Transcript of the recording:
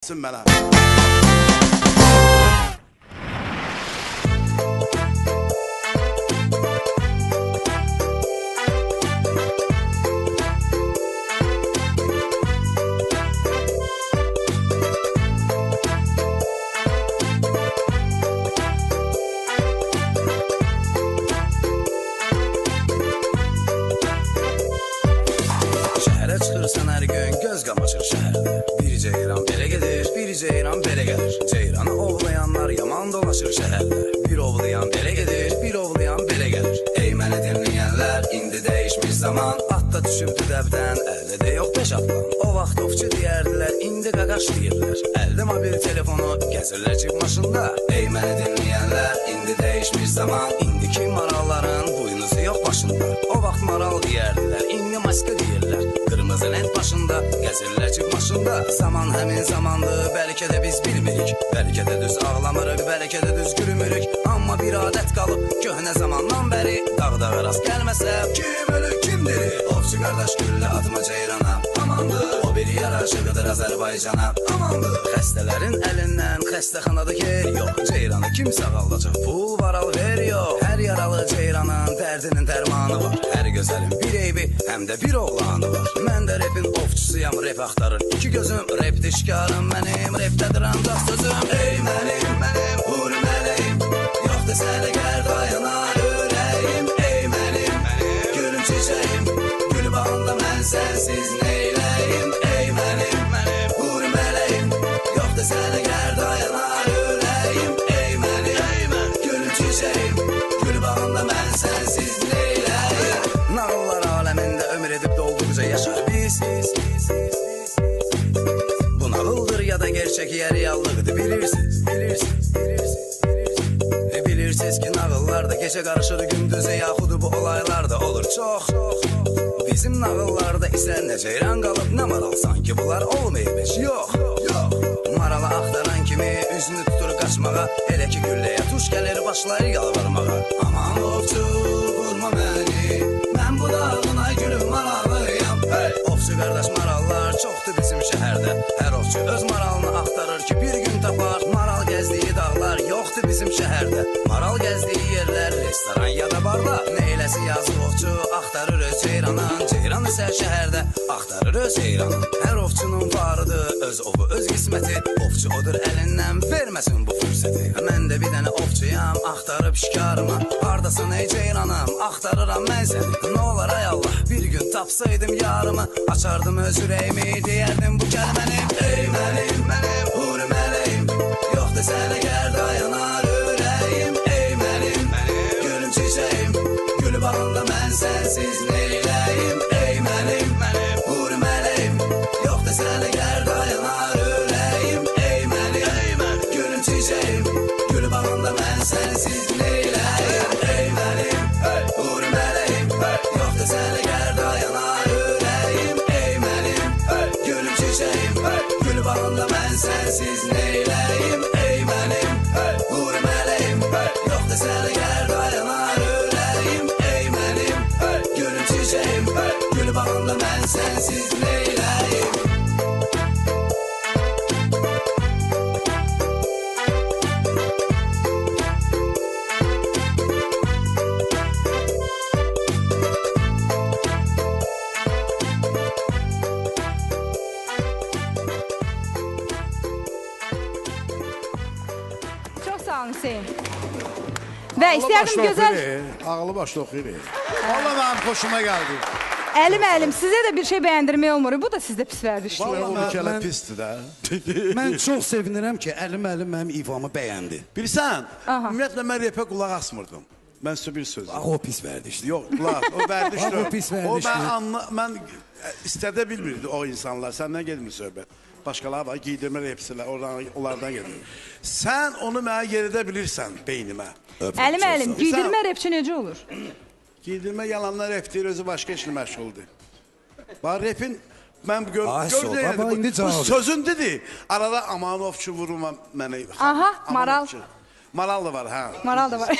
Mənə. Şəhərə çıxırsan hər gün, göz qamaşır şəhərdə. Bir ceyran belə gedir, bir ceyran belə gəlir. Ceyranı ovlayanlar yaman dolaşır şəhərdə. Bir ovlayan belə gedir, bir ovlayan belə gəlir. Ey məni dinləyənlər, indi dəyişmiş zaman. Atda düşübdü dəbdən, əldə də yox beş atlan. O vaxt ovçu deyərdilər, indi qaqaş deyirlər. Əldə mobil telefonu, gəzirlər cib maşında. Ey məni dinləyənlər, indi dəyişmiş zaman. İndiki maralların buynuzu yox başında. O vaxt maral deyərdilər, indi maska deyirlər. Qırmızı lent başında, gəzirlər cib maşında. Zaman həmin zamandır, bəlkə də biz bilmirik. Bəlkə də düz ağlamırıq, bəlkə də düz gülmürük. Amma bir adət qalıb, köhnə zamandan bəri. Dağdağa rast gəlməsə, kim ölür, kim diri? Ovçu qardaş güllə atma ceyrana, amandır. O bir yaraşıqıdır Azərbaycana, amandır. Xəstələrin əlindən xəstəxanada yer yox. Ceyranı kim sağaldacaq, pul varal ver yox. Hər yaralı ceyranın dərdinin dərmanı var. Hər gözəlin bir eybi, həm də bir oğlanı var. Mən də repin ovçusuyam, rep axtarır iki gözüm. Rep dişkarım mənim, repdədir ancaq sözüm. Ey mənim, vur mələyim. Yox desələ gəl dayanar ürəyim. Ey mənim, gülüm çiçəyim. Gül bağında mən sənsiz neyləyim. Ey mənim, vur mələyim. Yox desələ gəl dayanar ürəyim. Ey mənim, gülüm çiçəyim. Gül bağında mən sənsiz neyləyim. Nağıllar aləmində ömür edib dolduqca yaşar biz. Bu nağıldır ya da gerçek ya reallıqdır bilirsiniz. Bilirsiniz ki nağıllarda gecə qarışır gündüzə yaxud bu olaylar da olur çox. Bizim nağıllarda isə nə ceyran qalıb nə maral, sanki bunlar olmayıb heç yox. Maralı axtaran kimi üzünü tutur qaçmağa, elə ki gülləyə tuş gəlir başlayır yalvarmağa. Aman ovçu vurma məni, mən bu dağın ay gülüm maralıyam. Ovçu qardaş marallar çoxdur bizim şəhərdə. Hər ovçu öz maralını axtarır ki bir gün tapar. Maral gəzdiyi dağlar yoxdur bizim şəhərdə. Maral gəzdiyi yerlər restoran ya da barlar. Neyləsi yazıq ovçu axtarır öz ceyranın. Ceyran isə şəhərdə axtarır öz ceyranın. Hər ovçunun varıdır öz ovu öz qisməti. Ovçu odur əlindən verməsin bu fürsəti. Mən də bir dənə ovçuyam, axtarıb şikarımı. Hardasan ey ceyranım, axtarıram mən səni. Nə olar ay Allah, bir gün tapsaydım yarımı. Açardım öz ürəyimi, deyərdim bu kəlməni. Ey mənim, vur mələyim. Yox desələ gəl dayanar ürəyim. Ey mənim, gülüm çiçəyim. Gül bağında mən sənsiz neyləyim. Ey mənim, vur mələyim. Yox desələ gəl dayanar ürəyim. Ey mənim, gülüm çiçəyim. Gül bağında mən sənsiz neyləyim. Ey mənim, vur mələyim. Yox desələ gəl dayanar ürəyim. Ey mənim, gülüm çiçəyim. Gül bağında mən sənsiz neyləyim. Ey mənim, vur mələyim. Yox desələ gəl dayanar ürəyim. Ey mənim, gülüm çiçəyim. Gül bağında mən sənsiz neyləyim. Çox sağ olun Hüseyin. Və istəyərdim gözəl... Ağlı başda oxuyur. Valla mənim xoşuma gəldi. Əlim, sizə də bir şey bəyəndirmək olmur. Bu da sizdə pis vərdişdir. Valla o kələ pisdir də. Mən çox sevinirəm ki, əlim mənim ivamı bəyəndi. Bilirsən, ümumiyyətlə mən repə qulaq asmırdım. Mən sizə bir söz. O pis vərdişdir. Yox, qulaq, o vərdişdir. O pis vərdişdir. Mən istədə bilmirdi o insanlar. Səndən gelmir söhbət. Başqaları var, giydirmə repsilər, onlardan gedir. Sən onu mənə yeridə bilirsən beynimə. Əlim, giydirmə repçi necə olur? Giydirmə yalanlar repdir, özü başqa işlə məşğuldur. Bax, repin, mən gördüyüm, bu sözün dedi, arada Amanovçu vurma mənə. Aha, maral. Maral da var, hə. Maral da var.